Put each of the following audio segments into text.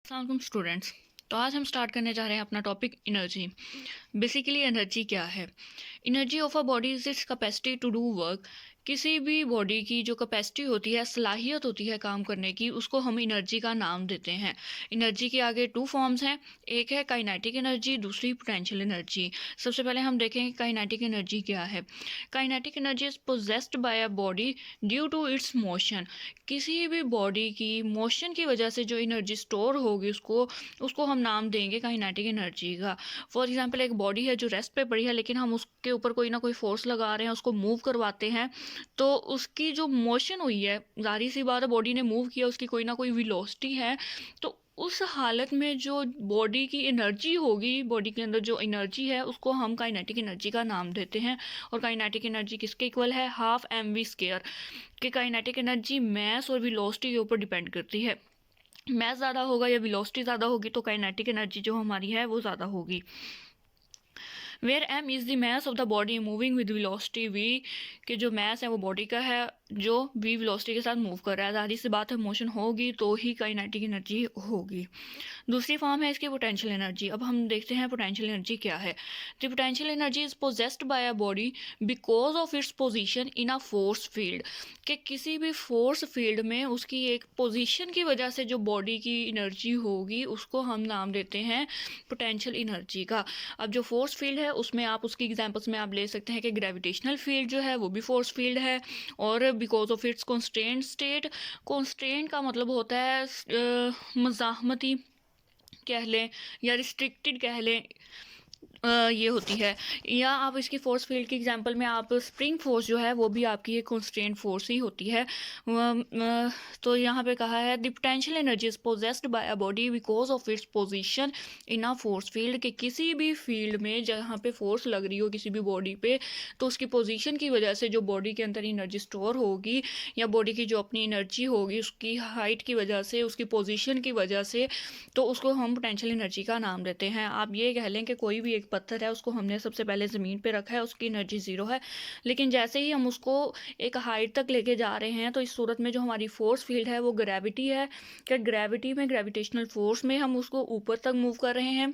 अस्सलाम स्टूडेंट्स। तो आज हम स्टार्ट करने जा रहे हैं अपना टॉपिक एनर्जी। बेसिकली एनर्जी क्या है? Energy of a body is its capacity to do work. किसी भी बॉडी की जो कैपेसिटी होती है, सलाहियत होती है काम करने की, उसको हम एनर्जी का नाम देते हैं। एनर्जी के आगे टू फॉर्म्स हैं, एक है काइनेटिक एनर्जी, दूसरी पोटेंशियल एनर्जी। सबसे पहले हम देखेंगे काइनेटिक एनर्जी क्या है। Kinetic energy is possessed by a body due to its motion. किसी भी बॉडी की मोशन की वजह से जो एनर्जी स्टोर होगी उसको उसको हम नाम देंगे काइनेटिक एनर्जी का। फॉर एग्जांपल, एक बॉडी है जो रेस्ट पे पड़ी है, लेकिन हम उसके ऊपर कोई ना कोई फोर्स लगा रहे हैं, उसको मूव करवाते हैं, तो उसकी जो मोशन हुई है, जाहिर सी बात है बॉडी ने मूव किया, उसकी कोई ना कोई वेलोसिटी है, तो उस हालत में जो बॉडी की एनर्जी होगी, बॉडी के अंदर जो एनर्जी है, उसको हम काइनेटिक एनर्जी का नाम देते हैं। और काइनेटिक एनर्जी किसके इक्वल है? Half mv²। कि काइनेटिक एनर्जी मैस और वेलोसिटी के ऊपर डिपेंड करती है। मैस ज़्यादा होगा या वेलोसिटी ज़्यादा होगी तो काइनेटिक एनर्जी जो हमारी है वो ज़्यादा होगी। Where m is the mass of the body moving with velocity v। कि जो मैस है वो बॉडी का है जो v वेलोसिटी के साथ मूव कर रहा है। जाहिर सी बात है मोशन होगी तो ही काइनेटिक एनर्जी होगी। दूसरी फॉर्म है इसकी पोटेंशियल एनर्जी। अब हम देखते हैं पोटेंशियल एनर्जी क्या है। The potential energy is possessed by a body because of its position in a force field. कि किसी भी फोर्स फील्ड में उसकी एक पोजीशन की वजह से जो बॉडी की एनर्जी होगी उसको हम नाम देते हैं पोटेंशियल एनर्जी का। अब जो फोर्स फील्ड है उसमें आप उसकी एग्जांपल्स में आप ले सकते हैं कि ग्रेविटेशनल फील्ड जो है वो भी फोर्स फील्ड है, और because of its constant state. Constant का मतलब होता है मज़ाहमती कह लें या रिस्ट्रिक्टेड कह लें, ये होती है। या आप इसकी फोर्स फील्ड की एग्जांपल में आप स्प्रिंग फोर्स जो है वो भी आपकी एक कॉन्स्टेंट फोर्स ही होती है। तो यहाँ पे कहा है the potential energy is possessed by a body because of its position in a force field. कि किसी भी फील्ड में जहाँ पे फोर्स लग रही हो किसी भी बॉडी पे, तो उसकी पोजीशन की वजह से जो बॉडी के अंदर एनर्जी स्टोर होगी, या बॉडी की जो अपनी एनर्जी होगी उसकी हाइट की वजह से, उसकी पोजीशन की वजह से, तो उसको हम पोटेंशियल एनर्जी का नाम देते हैं। आप ये कह लें कि कोई भी एक पत्थर है, उसको हमने सबसे पहले ज़मीन पे रखा है, उसकी एनर्जी ज़ीरो है, लेकिन जैसे ही हम उसको एक हाइट तक लेके जा रहे हैं तो इस सूरत में जो हमारी फोर्स फील्ड है वो ग्रेविटी है। कि ग्रेविटी में, ग्रेविटेशनल फोर्स में हम उसको ऊपर तक मूव कर रहे हैं,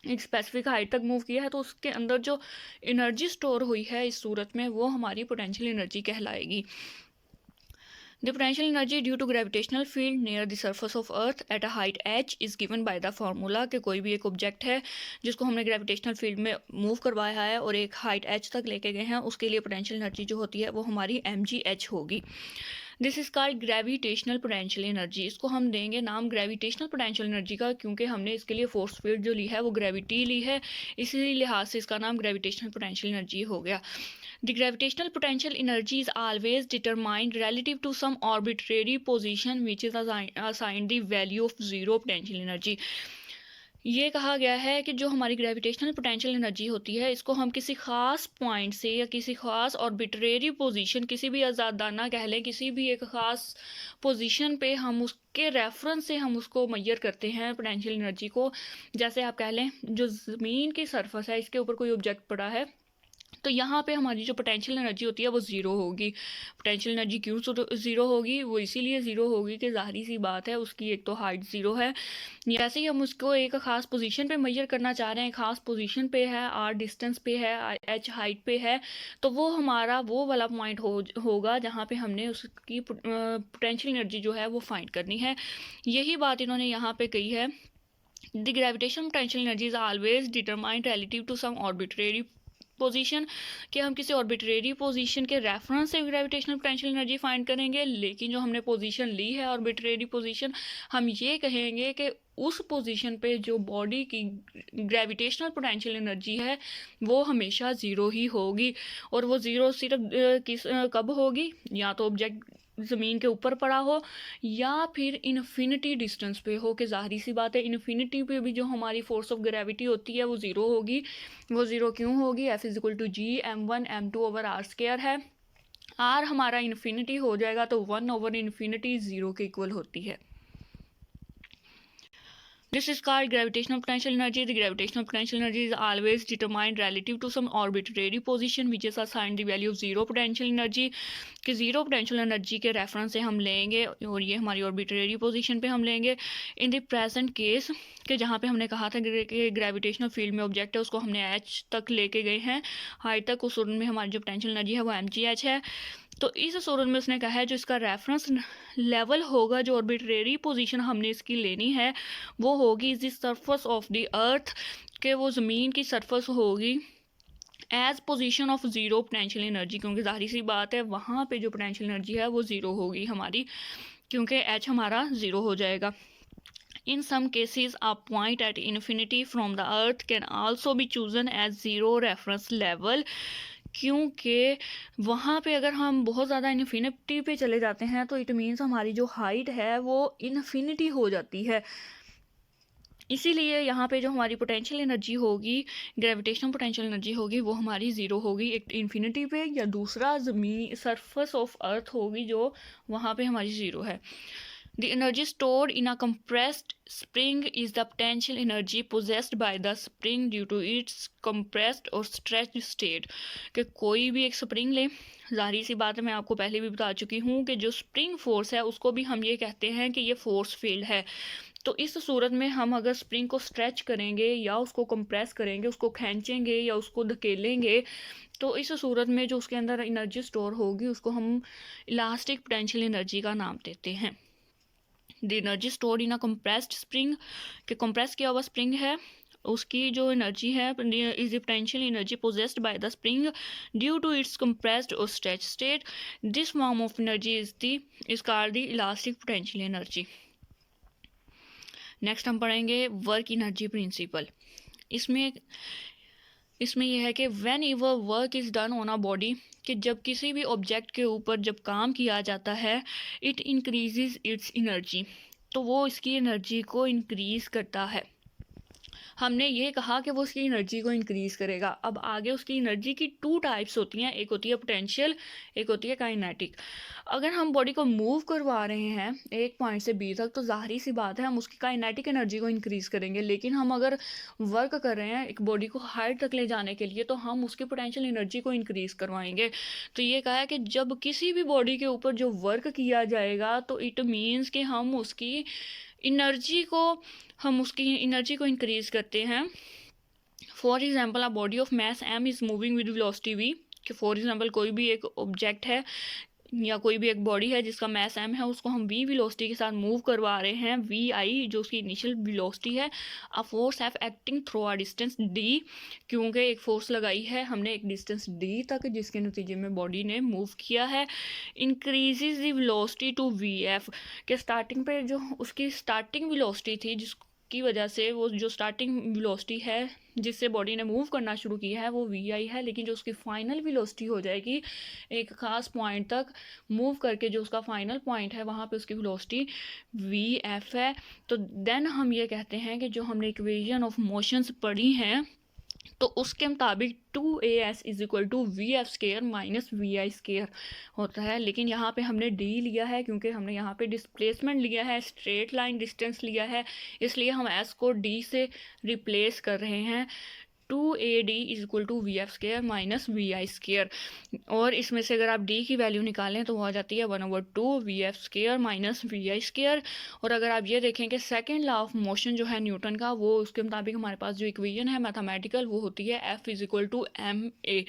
एक स्पेसिफिक हाइट तक मूव किया है, तो उसके अंदर जो एनर्जी स्टोर हुई है इस सूरत में वो हमारी पोटेंशियल एनर्जी कहलाएगी। The potential energy due to gravitational field near the surface of earth at a height h is given by the formula। कि कोई भी एक ऑब्जेक्ट है जिसको हमने ग्रेविटेशनल फील्ड में मूव करवाया है और एक हाइट h तक लेके गए हैं, उसके लिए पोटेंशियल एनर्जी जो होती है वो हमारी mgh होगी। This is called gravitational potential energy. इसको हम देंगे नाम ग्रेविटेशनल पोटेंशियल एनर्जी का, क्योंकि हमने इसके लिए फोर्स फील्ड जो ली है वो ग्रेविटी ली है, इसी लिहाज से इसका नाम ग्रेविटेशनल पोटेंशियल एनर्जी हो गया। The gravitational potential energy is always determined relative to some arbitrary position which is assigned the value of zero potential energy। ये कहा गया है कि जो हमारी ग्रेविटेशनल पोटेंशियल एनर्जी होती है इसको हम किसी ख़ास पॉइंट से या किसी ख़ास ऑर्बिट्रेरी पोजीशन, किसी भी आज़ादाना कह लें, किसी भी एक ख़ास पोजीशन पे हम उसके रेफरेंस से हम उसको मैयर करते हैं पोटेंशियल एनर्जी को। जैसे आप कह लें जो ज़मीन की सरफेस है इसके ऊपर कोई ऑब्जेक्ट पड़ा है, तो यहाँ पे हमारी जो पोटेंशियल एनर्जी होती है वो ज़ीरो होगी। पोटेंशियल एनर्जी क्यों ज़ीरो होगी? वो इसीलिए ज़ीरो होगी कि ज़ाहिर सी बात है उसकी एक तो हाइट ज़ीरो है। जैसे ही हम उसको एक ख़ास पोजीशन पे मेजर करना चाह रहे हैं, ख़ास पोजीशन पे है, r डिस्टेंस पे है, h हाइट पे है, तो वो हमारा वो वाला पॉइंट होगा जहाँ पे हमने उसकी पोटेंशियल एनर्जी जो है वो फाइंड करनी है। यही बात इन्होंने यहाँ पे कही है। The gravitation potential energy is always determined relative to some arbitrary position. कि हम किसी आर्बिट्रेरी पोजीशन के रेफरेंस से ग्रेविटेशनल पोटेंशियल एनर्जी फाइंड करेंगे, लेकिन जो हमने पोजीशन ली है आर्बिट्रेरी पोजीशन, हम ये कहेंगे कि उस पोजीशन पे जो बॉडी की ग्रेविटेशनल पोटेंशियल एनर्जी है वो हमेशा ज़ीरो ही होगी। और वो ज़ीरो सिर्फ कब होगी? या तो ऑब्जेक्ट ज़मीन के ऊपर पड़ा हो या फिर इन्फिनिटी डिस्टेंस पे हो। कि ज़ाहिर सी बात है इन्फिनिटी पे भी जो हमारी फोर्स ऑफ ग्रेविटी होती है वो ज़ीरो होगी। वो ज़ीरो क्यों होगी? F is equal to G m1m2/r² है। r हमारा इन्फिनिटी हो जाएगा तो 1/इन्फिनिटी ज़ीरो के इक्वल होती है। This is called gravitational potential energy. The gravitational potential energy is always determined relative to some arbitrary position which is assigned the value of zero potential energy. कि zero potential energy के reference से हम लेंगे और ये हमारी arbitrary position पे हम लेंगे इन द प्रेजेंट केस कि जहाँ पे हमने कहा था कि ग्रेविटेशनल फील्ड में ऑब्जेक्ट है उसको हमने एच तक लेके गए हैं, हाइट तक, उस सूरत में हमारी जो पोटेंशियल एनर्जी है वो mgh है। तो इस सूरत में उसने कहा है जो इसका रेफरेंस लेवल होगा, जो ऑर्बिटरी पोजीशन हमने इसकी लेनी है वो होगी is the surface of the earth, के वो ज़मीन की सरफेस होगी as position of zero potential energy, क्योंकि जाहिर सी बात है वहाँ पे जो पोटेंशियल एनर्जी है वो ज़ीरो होगी हमारी, क्योंकि एच हमारा ज़ीरो हो जाएगा। In some cases, a point at infinity from the earth can also be chosen as zero reference level, क्योंकि वहाँ पे अगर हम बहुत ज़्यादा इन्फिनिटी पे चले जाते हैं तो इट मीन्स हमारी जो हाइट है वो इन्फिनिटी हो जाती है। इसीलिए यहाँ पे जो हमारी पोटेंशियल एनर्जी होगी, ग्रेविटेशनल पोटेंशियल एनर्जी होगी, वो हमारी ज़ीरो होगी एक इन्फिनिटी पे, या दूसरा ज़मीन सरफेस ऑफ अर्थ होगी जो वहाँ पे हमारी ज़ीरो है। The energy stored in a compressed spring is the potential energy possessed by the spring due to its compressed or stretched state। कि कोई भी एक स्प्रिंग ले, जाहिर सी बात है मैं आपको पहले भी बता चुकी हूँ कि जो स्प्रिंग फोर्स है उसको भी हम ये कहते हैं कि ये फोर्स फील्ड है। तो इस सूरत में हम अगर स्प्रिंग को स्ट्रेच करेंगे या उसको कंप्रेस करेंगे, उसको खींचेंगे या उसको धकेलेंगे, तो इस सूरत में जो उसके अंदर एनर्जी स्टोर होगी उसको हम इलास्टिक पोटेंशियल एनर्जी का नाम देते हैं। The energy stored in a compressed spring, के कंप्रेस किया हुआ स्प्रिंग है उसकी जो एनर्जी है is the potential energy possessed by the spring due to its compressed और stretch state. This form of energy is called the elastic potential energy. Next हम पढ़ेंगे वर्क एनर्जी प्रिंसिपल। इसमें यह है कि whenever work is done on a body, कि जब किसी भी ऑब्जेक्ट के ऊपर जब काम किया जाता है, इट इंक्रीजेज इट्स एनर्जी, तो वो इसकी एनर्जी को इंक्रीज़ करता है। हमने ये कहा कि वो उसकी एनर्जी को इंक्रीज़ करेगा। अब आगे उसकी एनर्जी की टू टाइप्स होती हैं, एक होती है पोटेंशियल, एक होती है काइनेटिक। अगर हम बॉडी को मूव करवा रहे हैं एक पॉइंट से बी तक तो जाहिर सी बात है हम उसकी काइनेटिक एनर्जी को इंक्रीज़ करेंगे, लेकिन हम अगर वर्क कर रहे हैं एक बॉडी को हाइट तक ले जाने के लिए तो हम उसकी पोटेंशियल एनर्जी को इंक्रीज़ करवाएंगे। तो ये कहा है कि जब किसी भी बॉडी के ऊपर जो वर्क किया जाएगा तो इट मीन्स कि हम उसकी एनर्जी को इंक्रीज़ करते हैं। For example a body of mass M is moving with velocity V, कि फॉर एग्जाम्पल कोई भी एक ऑब्जेक्ट है या कोई भी एक बॉडी है जिसका मैस एम है उसको हम वी वेलोसिटी के साथ मूव करवा रहे हैं, वी आई जो उसकी इनिशियल वेलोसिटी है। A force F acting through a distance D, क्योंकि एक फोर्स लगाई है हमने एक डिस्टेंस डी तक जिसके नतीजे में बॉडी ने मूव किया है। Increases the velocity to V F, के स्टार्टिंग पे जो उसकी स्टार्टिंग वेलोसिटी थी जिसकी वजह से वो जो स्टार्टिंग वेलोसिटी है जिससे बॉडी ने मूव करना शुरू किया है वो वी आई है, लेकिन जो उसकी फाइनल वेलोसिटी हो जाएगी एक ख़ास पॉइंट तक मूव करके जो उसका फाइनल पॉइंट है वहाँ पे उसकी वेलोसिटी वी एफ है। तो देन हम ये कहते हैं कि जो हमने इक्वेशन ऑफ मोशंस पढ़ी हैं तो उसके मुताबिक 2as is equal to V F square minus V I square होता है। लेकिन यहाँ पे हमने डी लिया है क्योंकि हमने यहाँ पे डिस्प्लेसमेंट लिया है, स्ट्रेट लाइन डिस्टेंस लिया है, इसलिए हम s को d से रिप्लेस कर रहे हैं। 2ad is equal to V F square minus V I square, और इसमें से अगर आप d की वैल्यू निकालें तो वो आ जाती है 1/2 V F square minus V I square. और अगर आप ये देखें कि सेकेंड लॉ ऑफ मोशन जो है न्यूटन का, वो उसके मुताबिक हमारे पास जो इक्वेशन है मैथमेटिकल वो होती है f is equal to M A.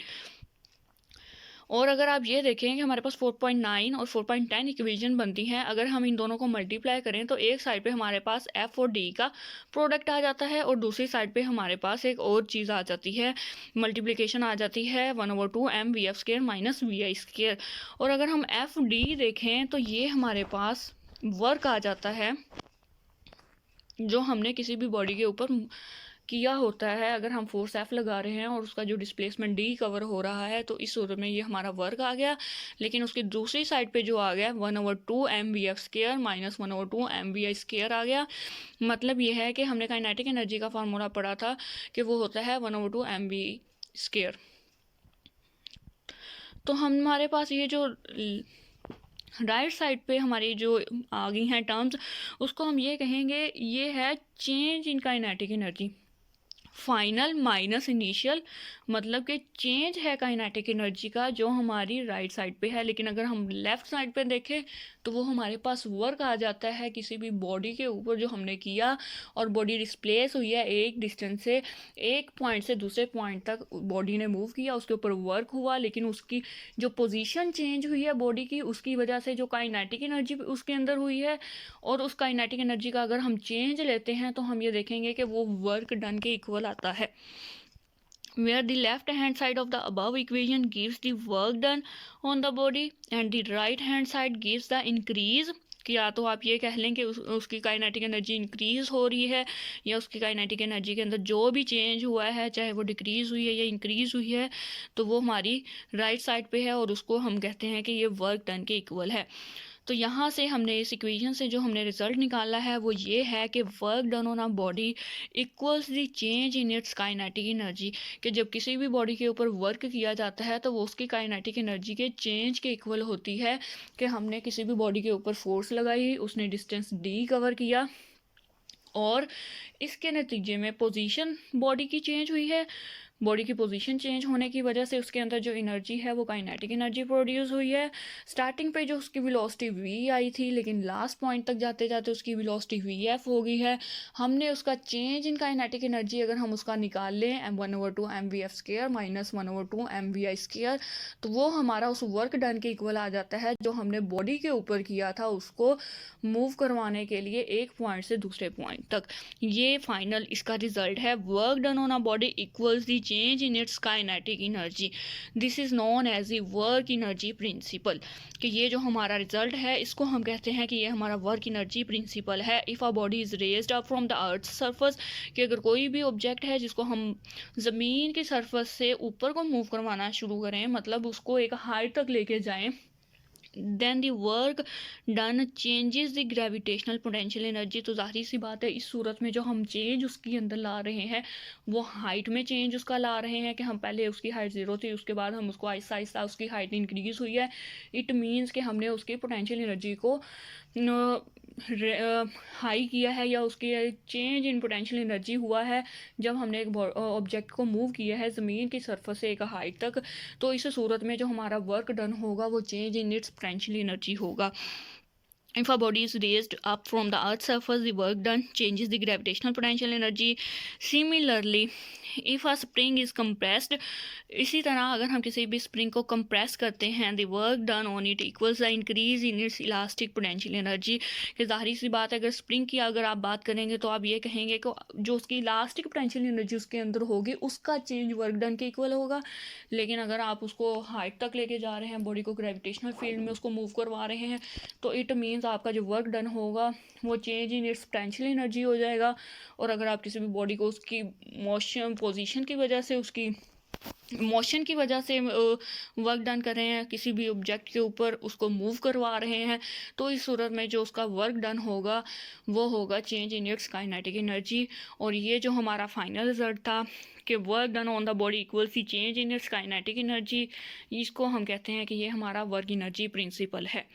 और अगर आप ये देखें कि हमारे पास 4.9 और 4.10 इक्वेशन बनती हैं, अगर हम इन दोनों को मल्टीप्लाई करें तो एक साइड पे हमारे पास f और d का प्रोडक्ट आ जाता है और दूसरी साइड पे हमारे पास एक और चीज़ आ जाती है, मल्टीप्लिकेशन आ जाती है 1/2 M V F square minus V I square. और अगर हम एफ डी देखें तो ये हमारे पास वर्क आ जाता है जो हमने किसी भी बॉडी के ऊपर किया होता है। अगर हम फोर्स एफ लगा रहे हैं और उसका जो डिस्प्लेसमेंट डी कवर हो रहा है तो इस सूरत में ये हमारा वर्क आ गया, लेकिन उसकी दूसरी साइड पे जो आ गया 1/2 M V F square minus 1/2 M V I square आ गया। मतलब ये है कि हमने काइनेटिक एनर्जी का फार्मूला पढ़ा था कि वो होता है 1/2 एम वी स्केयर। तो हमारे पास ये जो राइट साइड पे हमारी जो आ गई हैं टर्म्स, उसको हम ये कहेंगे, ये है change in kinetic energy. Final minus initial, मतलब कि चेंज है काइनेटिक एनर्जी का जो हमारी राइट साइड पे है। लेकिन अगर हम लेफ्ट साइड पे देखें तो वो हमारे पास वर्क आ जाता है किसी भी बॉडी के ऊपर जो हमने किया, और बॉडी डिस्प्लेस हुई है एक डिस्टेंस से, एक पॉइंट से दूसरे पॉइंट तक बॉडी ने मूव किया, उसके ऊपर वर्क हुआ, लेकिन उसकी जो पोजीशन चेंज हुई है बॉडी की, उसकी वजह से जो काइनेटिक एनर्जी उसके अंदर हुई है, और उस काइनेटिक एनर्जी का अगर हम चेंज लेते हैं तो हम ये देखेंगे कि वो वर्क डन के इक्वल आता है। Where the left hand side of the above equation gives the work done on the body and the right hand side gives the increase, कि या तो आप ये कह लें कि उसकी काइनेटिक एनर्जी इंक्रीज हो रही है, या उसकी काइनेटिक एनर्जी के अंदर जो भी चेंज हुआ है, चाहे वो डिक्रीज हुई है या इंक्रीज हुई है, तो वो हमारी राइट साइड पे है, और उसको हम कहते हैं कि ये वर्क डन के इक्वल है। तो यहाँ से हमने इस इक्वेशन से जो हमने रिजल्ट निकाला है वो ये है कि work done on a body equals the change in its kinetic energy, कि जब किसी भी बॉडी के ऊपर वर्क किया जाता है तो वो उसकी काइनेटिक एनर्जी के चेंज के इक्वल होती है। कि हमने किसी भी बॉडी के ऊपर फोर्स लगाई, उसने डिस्टेंस डी कवर किया, और इसके नतीजे में पोजीशन बॉडी की चेंज हुई है, बॉडी की पोजीशन चेंज होने की वजह से उसके अंदर जो एनर्जी है वो काइनेटिक एनर्जी प्रोड्यूस हुई है। स्टार्टिंग पे जो उसकी वेलोसिटी v आई थी, लेकिन लास्ट पॉइंट तक जाते जाते उसकी वेलोसिटी vf हो गई है। हमने उसका चेंज इन काइनेटिक एनर्जी अगर हम उसका निकाल लें m1/2 mvf² माइनस 1/2 mvi², तो वो हमारा उस वर्क डन के इक्वल आ जाता है जो हमने बॉडी के ऊपर किया था उसको मूव करवाने के लिए एक पॉइंट से दूसरे पॉइंट तक। ये फाइनल इसका रिजल्ट है, work done on a body equals the change in its kinetic energy. This is known as the work energy principle, कि ये जो हमारा रिजल्ट है इसको हम कहते हैं कि ये हमारा वर्क एनर्जी प्रिंसिपल है। If a body is raised up from the earth surface, कि अगर कोई भी ऑब्जेक्ट है जिसको हम ज़मीन की सरफेस से ऊपर को मूव करवाना शुरू करें, मतलब उसको एक हाइट तक लेके जाएं, then the work done changes the gravitational potential energy. तो जाहिर सी बात है इस सूरत में जो हम चेंज उसके अंदर ला रहे हैं वो हाइट में चेंज उसका ला रहे हैं, कि हम पहले उसकी हाइट 0 थी, उसके बाद हम उसको आहिस्ता आहिस्ता उसकी हाइट इंक्रीज हुई है। इट मीन्स कि हमने उसकी पोटेंशियल एनर्जी को हाई किया है, या उसकी चेंज इन पोटेंशियल एनर्जी हुआ है जब हमने एक ऑब्जेक्ट को मूव किया है ज़मीन की सरफेस से एक हाइट तक। तो इस सूरत में जो हमारा वर्क डन होगा वो change in it's potential energy होगा। If a body is raised up from the earth's surface, the work done changes the gravitational potential energy. Similarly, if a spring is compressed, इसी तरह अगर हम किसी भी spring को कंप्रेस करते हैं, the work done on it equals the increase in its elastic potential energy। कि जाहिर सी बात है अगर स्प्रिंग की अगर आप बात करेंगे तो आप ये कहेंगे कि जो उसकी इलास्टिक पोटेंशियल एनर्जी उसके अंदर होगी उसका चेंज वर्क डन के इक्वल होगा। लेकिन अगर आप उसको हाइट तक लेके जा रहे हैं, बॉडी को ग्रेविटेशनल फील्ड में उसको मूव करवा रहे हैं, तो इट मीन्स आपका जो वर्क डन होगा वो change in it's potential energy हो जाएगा। और अगर आप किसी भी बॉडी को उसकी मोशन पोजीशन की वजह से, उसकी मोशन की वजह से वर्क डन कर रहे हैं, किसी भी ऑब्जेक्ट के ऊपर उसको मूव करवा रहे हैं, तो इस सूरत में जो उसका वर्क डन होगा वो होगा change in its kinetic energy. और ये जो हमारा फाइनल रिजल्ट था कि work done on the body equals the change in its kinetic energy, इसको हम कहते हैं कि ये हमारा वर्क एनर्जी प्रिंसिपल है।